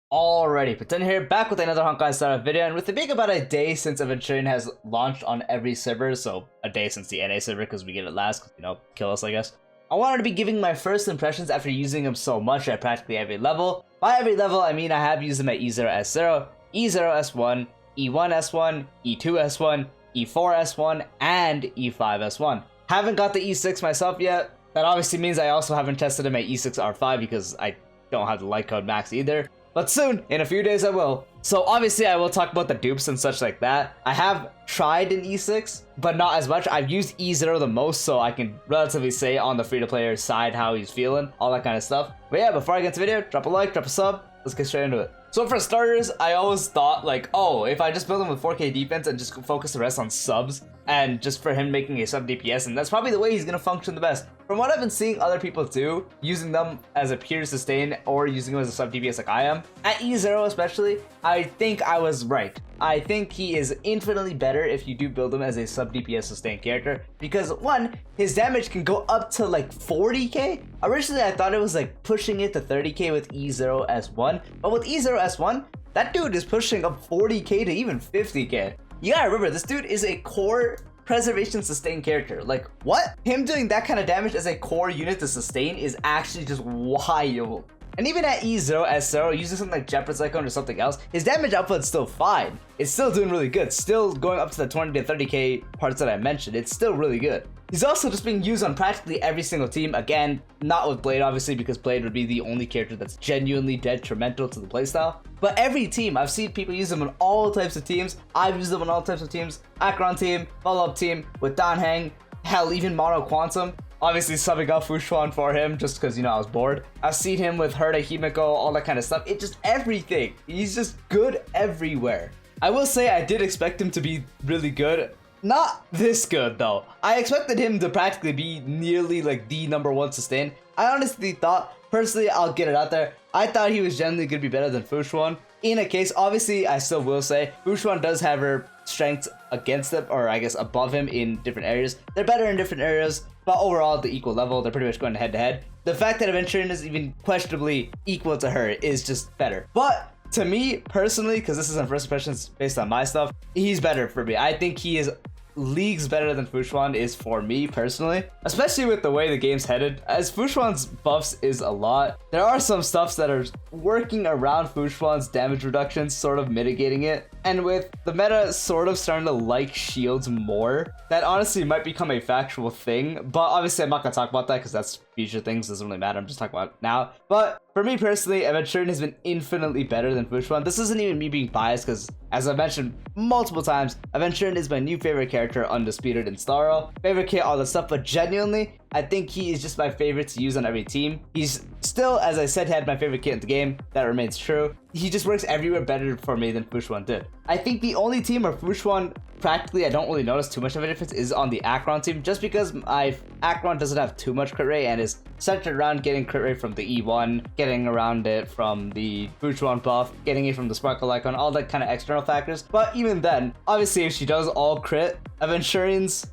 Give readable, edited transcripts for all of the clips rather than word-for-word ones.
Alrighty, Pretend here, back with another Honkai startup video, and with it being about a day since Aventurine has launched on every server, so a day since the NA server because we get it last, kill us I guess. I wanted to be giving my first impressions after using him so much at practically every level. By every level, I mean I have used him at E0S0, E0S1, E1S1, E2S1, E4S1, and E5S1. Haven't got the E6 myself yet. That obviously means I also haven't tested him at E6R5 because I don't have the light code max either. But soon, in a few days I will. So obviously I will talk about the dupes and such like that. I have tried an E6, but not as much. I've used E0 the most, so I can relatively say on the free-to-player side how he's feeling, all that kind of stuff. But yeah, before I get into the video, drop a like, drop a sub, let's get straight into it. So for starters, I always thought like, oh, if I just build him with 4K defense and just focus the rest on subs, and just for him making a sub DPS, and that's probably the way he's gonna function the best. From what I've been seeing other people do, using them as a pure sustain or using them as a sub DPS like I am, at E0 especially, I think I was right. I think he is infinitely better if you do build him as a sub DPS sustain character, because one, his damage can go up to like 40k. Originally I thought it was like pushing it to 30k with E0S1, but with E0S1, that dude is pushing up 40k to even 50k. You gotta remember, this dude is a core preservation sustain character. Like, what? Him doing that kind of damage as a core unit to sustain is actually just wild. And even at E0S0, using something like Jeopard's Icon or something else, his damage output's still fine. It's still doing really good. Still going up to the 20 to 30k parts that I mentioned. It's still really good. He's also just being used on practically every single team. Again, not with Blade, obviously, because Blade would be the only character that's genuinely detrimental to the playstyle. But every team, I've seen people use them on all types of teams. I've used them on all types of teams. Akron team, follow-up team, with Dan Heng, hell, even Mono Quantum. Obviously subbing up Fushuan for him just because, I was bored. I've seen him with Herda, Himiko, all that kind of stuff. It just everything. He's just good everywhere. I will say I did expect him to be really good. Not this good though. I expected him to practically be nearly like the #1 sustain. I honestly thought, personally, I'll get it out there, I thought he was generally going to be better than Fushuan. In a case, obviously, I still will say, Fushuan does have her strengths against him, or I guess above him in different areas. They're better in different areas, but overall at the equal level, they're pretty much going head to head. The fact that Aventurine is even questionably equal to her is just better. But to me, personally, because this is on first impressions based on my stuff, he's better for me. I think he is leagues better than Fushuan is for me personally, especially with the way the game's headed. As Fushuan's buffs is a lot, there are some stuffs that are working around Fushuan's damage reduction, sort of mitigating it. And with the meta sort of starting to like shields more, that honestly might become a factual thing. But obviously I'm not gonna talk about that because that's future things, doesn't really matter. I'm just talking about it now. But for me personally, Aventurine has been infinitely better than Fushuan. This isn't even me being biased because, as I mentioned multiple times, Aventurine is my new favorite character, undisputed in Starro. Favorite kit, all that stuff, but genuinely, I think he is just my favorite to use on every team. He's still, as I said, had my favorite kit in the game. That remains true. He just works everywhere better for me than Fushuan did. I think the only team where Fushuan practically I don't really notice too much of a difference is on the Akron team, just because my Akron doesn't have too much crit rate and is centered around getting crit rate from the E1, getting around it from the Fushuan buff, getting it from the Sparkle Icon, all that kind of external factors. But even then, obviously if she does all crit, Aventurine's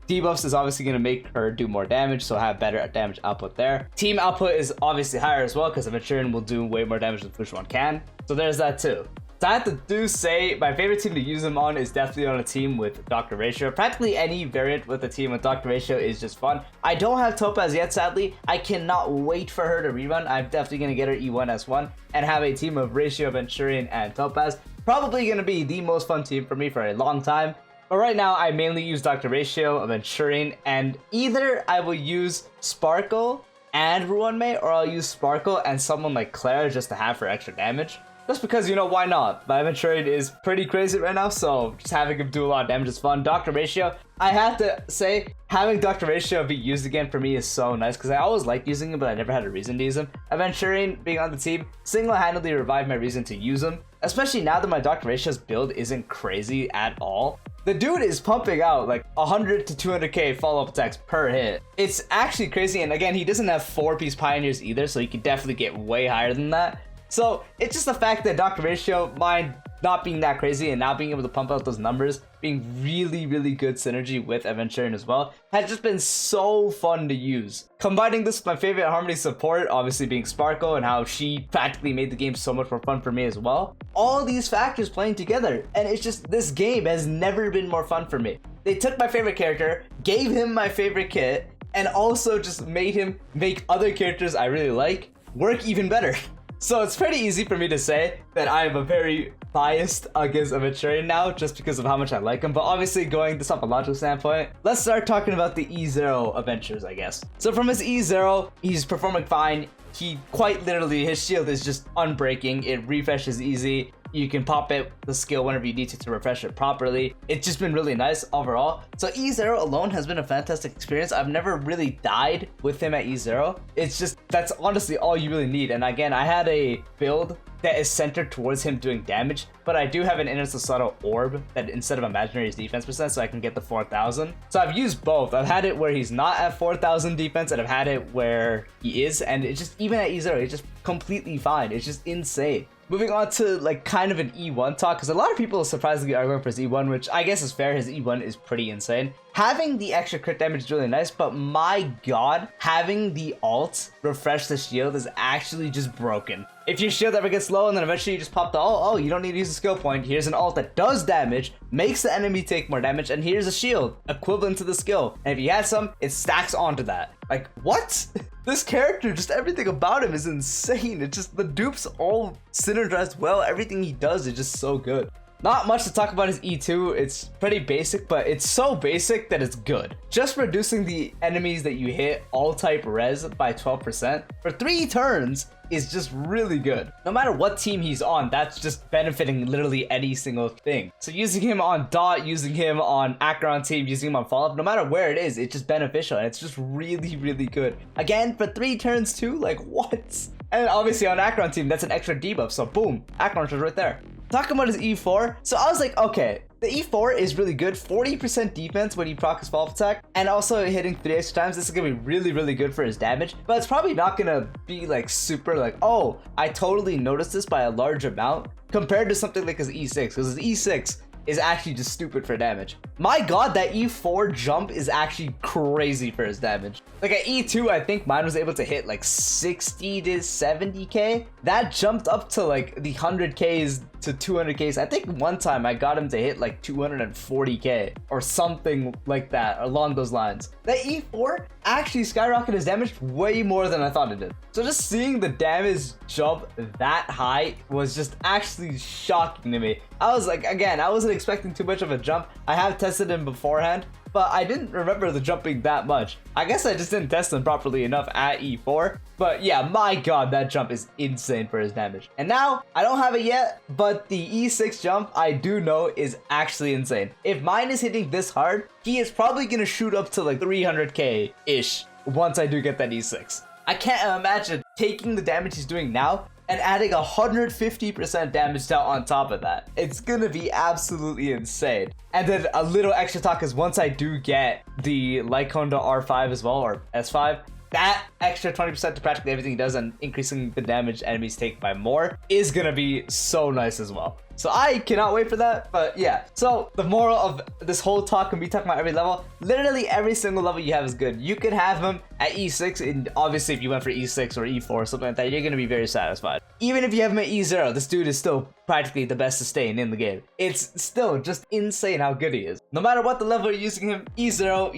debuffs is obviously going to make her do more damage, so have better damage output there. Team output is obviously higher as well because Aventurine will do way more damage than Fushuan can. So there's that too. So I have to say my favorite team to use him on is definitely on a team with Dr. Ratio. Practically any variant with a team with Dr. Ratio is just fun. I don't have Topaz yet, sadly. I cannot wait for her to rerun. I'm definitely going to get her E1S1 and have a team of Ratio, Aventurine, and Topaz. Probably going to be the most fun team for me for a long time. But right now, I mainly use Dr. Ratio, Aventurine, and either I will use Sparkle and Ruanmei, or I'll use Sparkle and someone like Clara just to have for extra damage. Just because, why not? My Aventurine is pretty crazy right now, so just having him do a lot of damage is fun. Dr. Ratio, I have to say, having Dr. Ratio be used again for me is so nice, because I always liked using him, but I never had a reason to use him. Aventurine being on the team single-handedly revived my reason to use him, especially now that my Dr. Ratio's build isn't crazy at all. The dude is pumping out like 100 to 200k follow-up attacks per hit. It's actually crazy, and again, he doesn't have 4-piece Pioneers either, so he can definitely get way higher than that. So it's just the fact that Dr. Ratio, mine not being that crazy and now being able to pump out those numbers, being really, really good synergy with Aventurine as well, has just been so fun to use. Combining this with my favorite Harmony support, obviously being Sparkle, and how she practically made the game so much more fun for me as well. All these factors playing together, and it's just, this game has never been more fun for me. They took my favorite character, gave him my favorite kit, and also just made him make other characters I really like work even better. So it's pretty easy for me to say that I am a very biased against Aventurine now just because of how much I like him, but obviously going this off a logical standpoint, let's start talking about the E0 adventures, I guess. So from his E0, he's performing fine. He quite literally, his shield is just unbreaking. It refreshes easy. You can pop it, the skill, whenever you need to refresh it properly. It's just been really nice overall. So E0 alone has been a fantastic experience. I've never really died with him at E0. It's just, that's honestly all you really need. And again, I had a build that is centered towards him doing damage, but I do have an Inner Subtle Orb that instead of imaginary is defense percent, so I can get the 4,000. So I've used both. I've had it where he's not at 4,000 defense, and I've had it where he is, and it's just, even at E0, it's just completely fine. It's just insane. Moving on to like kind of an E1 talk, because a lot of people surprisingly are going for his E1, which I guess is fair. His E1 is pretty insane. Having the extra crit damage is really nice, but my god, having the ult refresh the shield is actually just broken. If your shield ever gets low and then eventually you just pop the ult, oh, you don't need to use a skill point. Here's an ult that does damage, makes the enemy take more damage, and here's a shield equivalent to the skill. And if you had some, it stacks onto that. Like, what? This character, just everything about him is insane. It's just, the dupes all synergized well. Everything he does is just so good. Not much to talk about his E2, it's pretty basic, but it's so basic that it's good. Just reducing the enemies that you hit all type res by 12% for 3 turns is just really good. No matter what team he's on, that's just benefiting literally any single thing. So using him on Dot, using him on Acheron team, using him on Follow-Up, no matter where it is, it's just beneficial and it's just really, really good. Again, for 3 turns too, like what? And obviously on Acheron team, that's an extra debuff, so boom, Acheron's right there. Talking about his E4, so I was like, okay, the E4 is really good, 40% defense when you proc his follow-up attack, and also hitting 3 extra times. This is gonna be really, really good for his damage, but it's probably not gonna be like super like, oh, I totally noticed this by a large amount compared to something like his E6, because his E6 is actually just stupid for damage. My god, that E4 jump is actually crazy for his damage. Like at E2, I think mine was able to hit like 60 to 70k. That jumped up to like the 100ks to 200ks. I think one time I got him to hit like 240k or something like that, along those lines. That E4 actually skyrocketed his damage way more than I thought it did. So just seeing the damage jump that high was just actually shocking to me. I was like, again, I wasn't expecting too much of a jump. I have tested him beforehand, but I didn't remember the jumping that much. I guess I just didn't test him properly enough at E4. But yeah, my god, that jump is insane for his damage. And now, I don't have it yet, but the E6 jump I do know is actually insane. If mine is hitting this hard, he is probably gonna shoot up to like 300k-ish once I do get that E6. I can't imagine taking the damage he's doing now and adding 150% damage down on top of that. It's gonna be absolutely insane. And then a little extra talk is once I do get the Lyconda R5 as well, or S5, that extra 20% to practically everything he does and increasing the damage enemies take by more is gonna be so nice as well. So I cannot wait for that, but yeah. So the moral of this whole talk and me talking about every level, literally every single level you have is good. You could have him at E6, and obviously if you went for E6 or E4 or something like that, you're gonna be very satisfied. Even if you have him at E0, this dude is still practically the best sustain in the game. It's still just insane how good he is. No matter what the level you're using him, E0,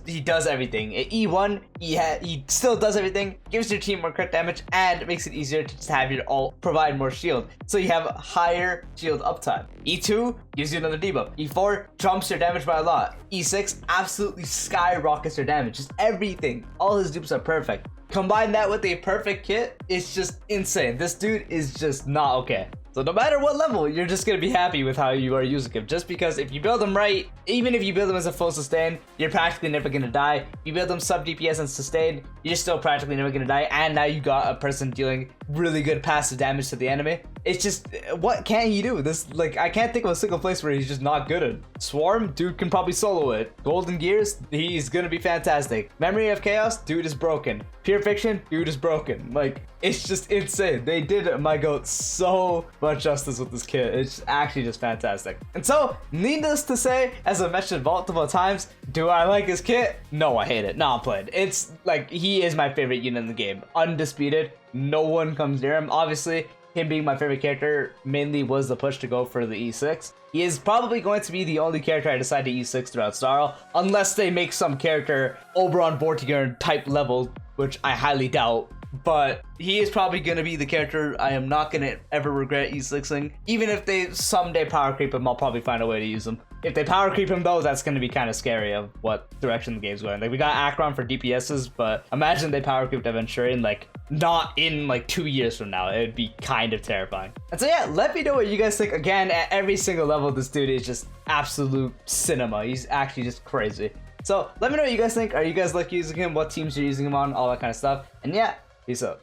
he does everything. At E1, he still does everything, gives your team more crit damage, and makes it easier to just have your ult provide more shield. So you have higher shield uptime. E2 gives you another debuff. E4 jumps your damage by a lot. E6 absolutely skyrockets your damage. Just everything. All his dupes are perfect. Combine that with a perfect kit, it's just insane. This dude is just not okay. So no matter what level, you're just gonna be happy with how you are using him. Just because if you build him right, even if you build him as a full sustain, you're practically never gonna die. If you build him sub DPS and sustain, you're still practically never gonna die. And now you got a person dealing really good passive damage to the enemy. It's just, what can he do? This, like, I can't think of a single place where he's just not good at. Swarm, dude can probably solo it. Golden Gears, he's gonna be fantastic. Memory of Chaos, dude is broken. Pure Fiction, dude is broken. Like, it's just insane. They did my goat so but justice with this kit. It's actually just fantastic. And so, needless to say, as I mentioned multiple times, do I like his kit? No, I hate it. No, I'm playing. It's like, he is my favorite unit in the game. Undisputed. No one comes near him. Obviously, him being my favorite character mainly was the push to go for the E6. He is probably going to be the only character I decide to E6 throughout Starl, unless they make some character Oberon Vortigern type level, which I highly doubt. But he is probably going to be the character I am not going to ever regret E6ing. Even if they someday power creep him, I'll probably find a way to use him. If they power creep him though, that's going to be kind of scary of what direction the game's going. Like, we got Akron for DPSs, but imagine they power creeped Aventurine, like, not in like 2 years from now. It would be kind of terrifying. And so yeah, let me know what you guys think. Again, at every single level, this dude is just absolute cinema. He's actually just crazy. So let me know what you guys think. Are you guys like using him? What teams you're using him on? All that kind of stuff. And yeah, peace out.